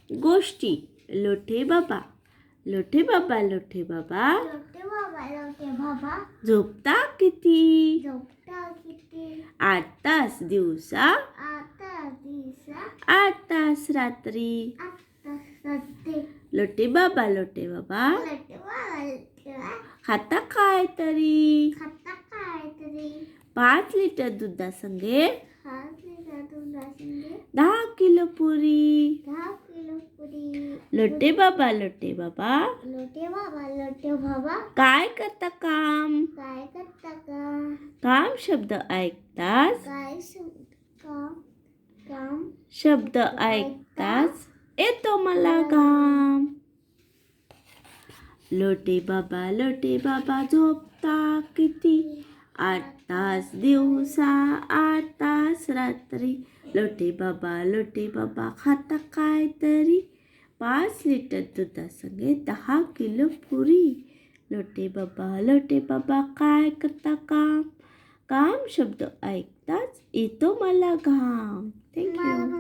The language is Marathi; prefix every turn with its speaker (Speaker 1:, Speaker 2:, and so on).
Speaker 1: गोष्टी लोठे बाबा. लोठे बाबा लोठे बाबा
Speaker 2: लोटे बाबा
Speaker 1: झोपता किती?
Speaker 2: झोपता किती?
Speaker 1: 8 तास दिवसा,
Speaker 2: आता दिवसा
Speaker 1: 8 तास रात्री.
Speaker 2: आता सत्ते
Speaker 1: लोटे बाबा लोटे बाबा
Speaker 2: लोटे बाबा
Speaker 1: खाता काय तरी?
Speaker 2: खाता काय तरी?
Speaker 1: 5 लिटर दुधासंगे
Speaker 2: हात लिटर दुधासंगे
Speaker 1: 10 किलो पुरी.
Speaker 2: 10 किलो पुरी.
Speaker 1: लोटे बाबा लोटे बाबा
Speaker 2: लोटे बाबा
Speaker 1: काय करता काम?
Speaker 2: काय करता का?
Speaker 1: काम शब्द ऐकताच,
Speaker 2: काय काम काम
Speaker 1: शब्द ऐकताच येतो मला घाम. लोटे बाबा झोपता किती? 8 तास दिवसा, 8 तास रात्री. लोटे बाबा खाता काय तरी? 5 लिटर दुधासंगे 10 किलो पुरी. लोटे बाबा काय करता काम? काम शब्द ऐकताच येतो मला घाम. थँक्यू.